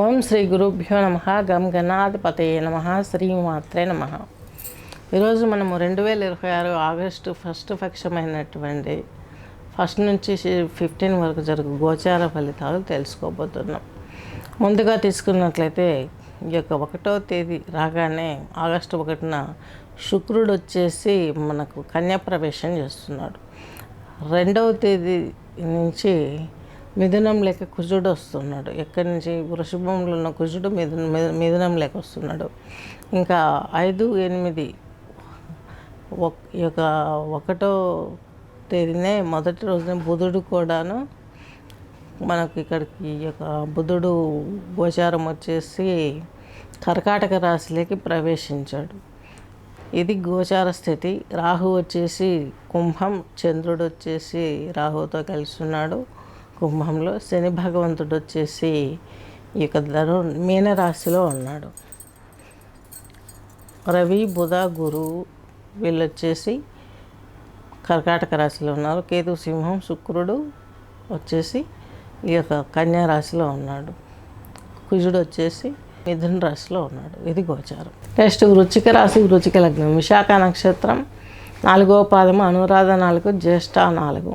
ఓం శ్రీ గురుభ్యో నమ. గం గణాధిపతయే నమ. శ్రీమాత్రే నమ. ఈరోజు మనము 2026 ఆగస్టు ఫస్ట్ పక్షమైనటువంటి ఫస్ట్ నుంచి 15 వరకు జరుగు గోచార ఫలితాలు తెలుసుకోబోతున్నాం. ముందుగా తీసుకున్నట్లయితే ఈ యొక్క 1వ తేదీ రాగానే ఆగస్టు 1న శుక్రుడు వచ్చేసి మనకు కన్యా ప్రవేశం చేస్తున్నాడు. 2వ తేదీ నుంచి మిథునం లేక కుజుడు వస్తున్నాడు. ఎక్కడి నుంచి వృషభంలో ఉన్న కుజుడు మిథునం లేక వస్తున్నాడు. ఇంకా 5, 8 ఈ యొక్క 1వ తేదీనే మొదటి రోజున బుధుడు కూడాను మనకు ఇక్కడికి ఈ యొక్క బుధుడు గోచారం వచ్చేసి కర్కాటక రాశిలోకి ప్రవేశించాడు. ఇది గోచార స్థితి. రాహు వచ్చేసి కుంభం, చంద్రుడు వచ్చేసి రాహుతో కలిసి ఉన్నాడు కుంభంలో. శని భగవంతుడు వచ్చేసి ఈ యొక్క మీనరాశిలో ఉన్నాడు. రవి, బుధ, గురువు వీళ్ళు వచ్చేసి కర్కాటక రాశిలో ఉన్నారు. కేతు సింహం, శుక్రుడు వచ్చేసి ఈ యొక్క కన్యా రాశిలో ఉన్నాడు. కుజుడు వచ్చేసి మిథున రాశిలో ఉన్నాడు. ఇది గోచారం. నెక్స్ట్ వృశ్చిక రాశి, వృశ్చిక లగ్నం. విశాఖ నక్షత్రం 4వ పాదము, అనురాధ 4, జ్యేష్ఠ 4.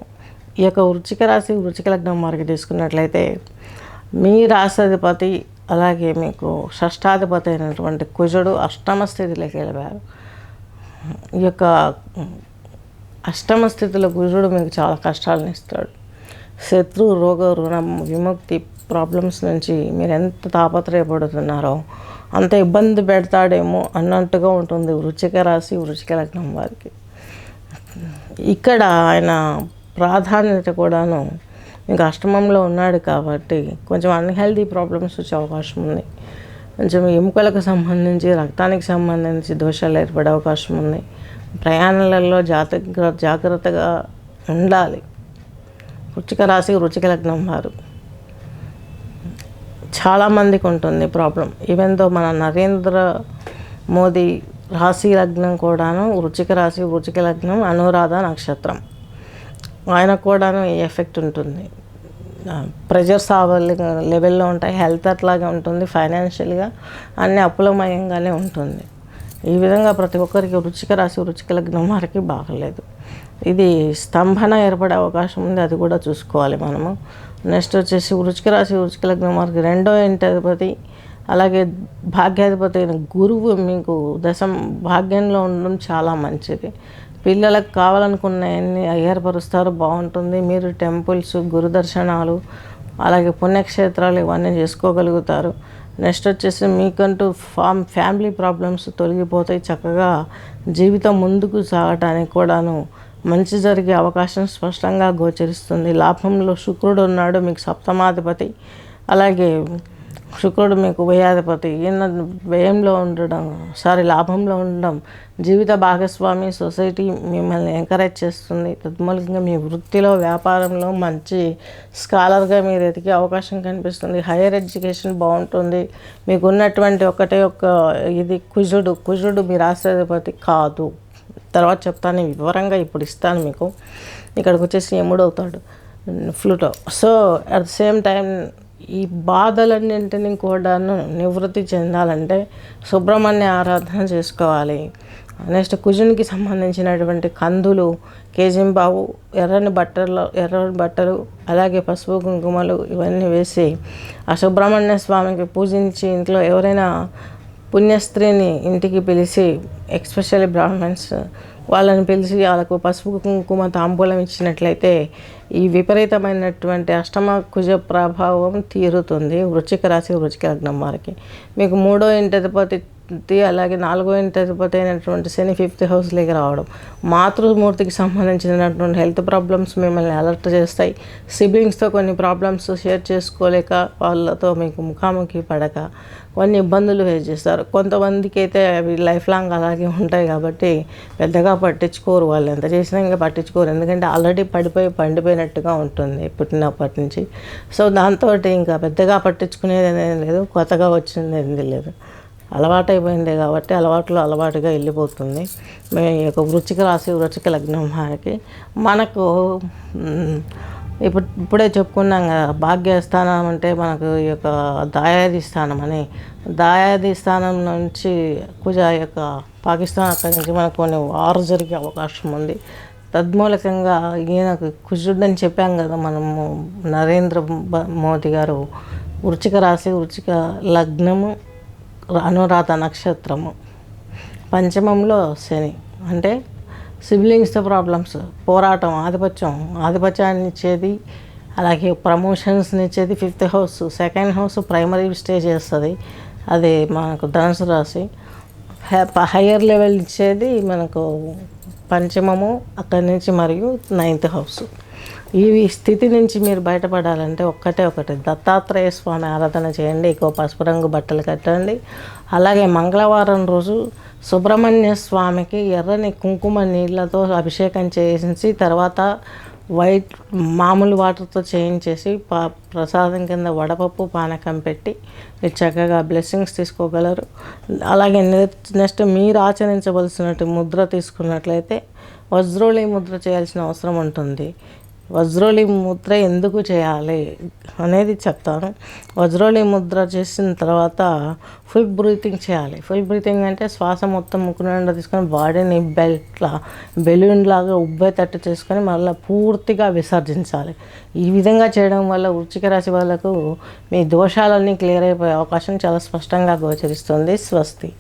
ఈ యొక్క వృశ్చిక రాశి, వృశ్చిక లగ్నం వారికి తీసుకున్నట్లయితే మీ రాశాధిపతి అలాగే మీకు షష్టాధిపతి అయినటువంటి కుజుడు అష్టమ స్థితిలోకి వెళ్ళారు. ఈ యొక్క అష్టమ స్థితిలో కుజుడు మీకు చాలా కష్టాలను ఇస్తాడు. శత్రు, రోగ, రుణం, విముక్తి ప్రాబ్లమ్స్ నుంచి మీరు ఎంత తాపత్రయపడుతున్నారో అంత ఇబ్బంది పెడతాడేమో అన్నట్టుగా ఉంటుంది వృశ్చిక రాశి, వృశ్చిక లగ్నం వారికి. ఇక్కడ ఆయన ప్రాధాన్యత కూడాను ఇంకా అష్టమంలో ఉన్నాడు కాబట్టి కొంచెం అన్హెల్దీ ప్రాబ్లమ్స్ వచ్చే అవకాశం ఉంది. కొంచెం ఎముకలకు సంబంధించి, రక్తానికి సంబంధించి దోషాలు ఏర్పడే అవకాశం ఉంది. ప్రయాణాలలో జాగ్రత్తగా ఉండాలి. వృశ్చిక రాశి, వృశ్చిక లగ్నం వారు చాలామందికి ఉంటుంది ప్రాబ్లం. ఈవెన్తో మన నరేంద్ర మోదీ రాశి లగ్నం కూడాను వృశ్చిక రాశి, వృశ్చిక లగ్నం, అనురాధ నక్షత్రం. ఆయన కూడాను ఈ ఎఫెక్ట్ ఉంటుంది. ప్రెజర్స్ లెవెల్లో ఉంటాయి. హెల్త్ అట్లాగే ఉంటుంది. ఫైనాన్షియల్గా అన్ని అప్పులమయంగానే ఉంటుంది. ఈ విధంగా ప్రతి ఒక్కరికి వృశ్చిక రాశి, వృశ్చిక లగ్నం వారికి బాగలేదు. ఇది స్తంభన ఏర్పడే అవకాశం ఉంది. అది కూడా చూసుకోవాలి మనము. నెక్స్ట్ వచ్చేసి వృశ్చిక రాశి, వృశ్చిక లగ్నం వారికి 2వ ఇంటి అధిపతి అలాగే భాగ్యాధిపతి అయిన గురువు మీకు భాగ్యంలో ఉండడం చాలా మంచిది. పిల్లలకు కావాలనుకున్నవన్నీ ఏర్పరుస్తారు, బాగుంటుంది. మీరు టెంపుల్స్, గురు దర్శనాలు అలాగే పుణ్యక్షేత్రాలు ఇవన్నీ చేసుకోగలుగుతారు. నెక్స్ట్ వచ్చేసి మీకంటూ ఫ్యామిలీ ప్రాబ్లమ్స్ తొలగిపోతాయి. చక్కగా జీవితం ముందుకు సాగటానికి కూడాను మంచి జరిగే అవకాశం స్పష్టంగా గోచరిస్తుంది. లాభంలో శుక్రుడు ఉన్నాడు, మీకు సప్తమాధిపతి. అలాగే శుక్రుడు మీకు వ్యయాధిపతి. ఈయన లాభంలో ఉండడం జీవిత భాగస్వామి, సొసైటీ మిమ్మల్ని ఎంకరేజ్ చేస్తుంది. తద్మూలంగా మీ వృత్తిలో, వ్యాపారంలో మంచి స్కాలర్గా మీరు ఎదిగే అవకాశం కనిపిస్తుంది. హైయర్ ఎడ్యుకేషన్ బాగుంటుంది. మీకు ఉన్నటువంటి ఇది కుజుడు మీ రాష్ట్రాధిపతి కాదు. తర్వాత చెప్తాను వివరంగా, ఇప్పుడు ఇస్తాను మీకు. ఇక్కడికి వచ్చేసి యముడు అవుతాడు, ఫ్లూటో. So at the same time ఈ బాధలన్నింటినీ కూడాను నివృత్తి చెందాలంటే సుబ్రహ్మణ్య ఆరాధన చేసుకోవాలి. నెక్స్ట్ కుజునికి సంబంధించినటువంటి కందులు, కేజింబావు, ఎర్రని బట్టలు అలాగే పసుపు కుంకుమలు ఇవన్నీ వేసి ఆ సుబ్రహ్మణ్య స్వామికి పూజించి ఇంట్లో ఎవరైనా పుణ్యస్త్రీని ఇంటికి పిలిచి, ఎక్స్పెషల్లీ బ్రాహ్మణ్స్ వాళ్ళని పిలిచి వాళ్ళకు పసుపు కుంకుమ తాంబూలం ఇచ్చినట్లయితే ఈ విపరీతమైనటువంటి అష్టమ కుజ ప్రభావం తీరుతుంది వృశ్చిక రాశి, వృశ్చిక లగ్నం వారికి. మీకు 3వ ఇంటి అధిపతి అలాగే 4వ ఇంటి అధిపతి అయినటువంటి శని 5th హౌస్లోకి రావడం మాతృమూర్తికి సంబంధించినటువంటి హెల్త్ ప్రాబ్లమ్స్ మిమ్మల్ని అలర్ట్ చేస్తాయి. సిబ్లింగ్స్తో కొన్ని ప్రాబ్లమ్స్ షేర్ చేసుకోలేక వాళ్ళతో మీకు ముఖాముఖి పడక కొన్ని ఇబ్బందులు ఫేస్ చేస్తారు. కొంతమందికి అయితే అవి లైఫ్ లాంగ్ అలాగే ఉంటాయి కాబట్టి పెద్దగా పట్టించుకోరు. వాళ్ళు ఎంత చేసినా ఇంకా పట్టించుకోరు. ఎందుకంటే ఆల్రెడీ పండిపోయినట్టుగా ఉంటుంది పుట్టినప్పటి నుంచి. సో దాంతో ఇంకా పెద్దగా పట్టించుకునేది అనేది లేదు, కొత్తగా వచ్చింది ఏది లేదు. అలవాటైపోయింది కాబట్టి అలవాటుగా వెళ్ళిపోతుంది. ఈ యొక్క వృశ్చిక రాశి, వృశ్చిక లగ్నం వారికి మనకు ఇప్పుడే చెప్పుకున్నాం కదా, భాగ్యస్థానం అంటే మనకు ఈ యొక్క దాయాది స్థానం అని. దాయాది స్థానం నుంచి కుజ యొక్క పాకిస్తాన్ అక్కడి నుంచి మనకు కొన్ని వారు జరిగే అవకాశం ఉంది. తద్మూలకంగా ఈయనకు కుజుడని చెప్పాం కదా మనము. నరేంద్ర మోదీ గారు వృశ్చిక రాశి, వృశ్చిక లగ్నము, అనురాధ నక్షత్రము, పంచమంలో శని. అంటే సిబ్లింగ్స్తో ప్రాబ్లమ్స్, పోరాటం, ఆధిపత్యాన్ని ఇచ్చేది, అలాగే ప్రమోషన్స్ని ఇచ్చేది 5th house. 2nd house primary stage చేస్తుంది, అది మనకు ధనుసు రాశి. హయ్యర్ లెవెల్ ఇచ్చేది మనకు పంచమము, అక్కడి నుంచి మరియు 9th హౌస్. ఈ స్థితి నుంచి మీరు బయటపడాలంటే ఒకటి దత్తాత్రేయ స్వామి ఆరాధన చేయండి, ఎక్కువ పసుపు రంగు బట్టలు కట్టండి. అలాగే మంగళవారం రోజు సుబ్రహ్మణ్య స్వామికి ఎర్రని కుంకుమ నీళ్ళతో అభిషేకం చేయించి తర్వాత వైట్ మామూలు వాటర్తో చేయించేసి ప్రసాదం కింద వడపప్పు పానకం పెట్టి మీరు చక్కగా బ్లెస్సింగ్స్ తీసుకోగలరు. అలాగే నెక్స్ట్ మీరు ఆచరించవలసినట్టు ముద్ర తీసుకున్నట్లయితే వజ్రోళి ముద్ర చేయాల్సిన అవసరం ఉంటుంది. వజ్రోళి ముద్ర ఎందుకు చేయాలి అనేది చెప్తాను. వజ్రోళి ముద్ర చేసిన తర్వాత ఫుల్ బ్రీతింగ్ చేయాలి. ఫుల్ బ్రీతింగ్ అంటే శ్వాస మొత్తం ముక్కు నిండా తీసుకొని బాడీని బెలూన్ లాగా ఉబ్బేటట్టు చేసుకొని మళ్ళీ పూర్తిగా విసర్జించాలి. ఈ విధంగా చేయడం వల్ల వృశ్చిక రాశి వాళ్ళకు మీ దోషాలన్నీ క్లియర్ అయిపోయే అవకాశం చాలా స్పష్టంగా గోచరిస్తుంది. స్వస్తి.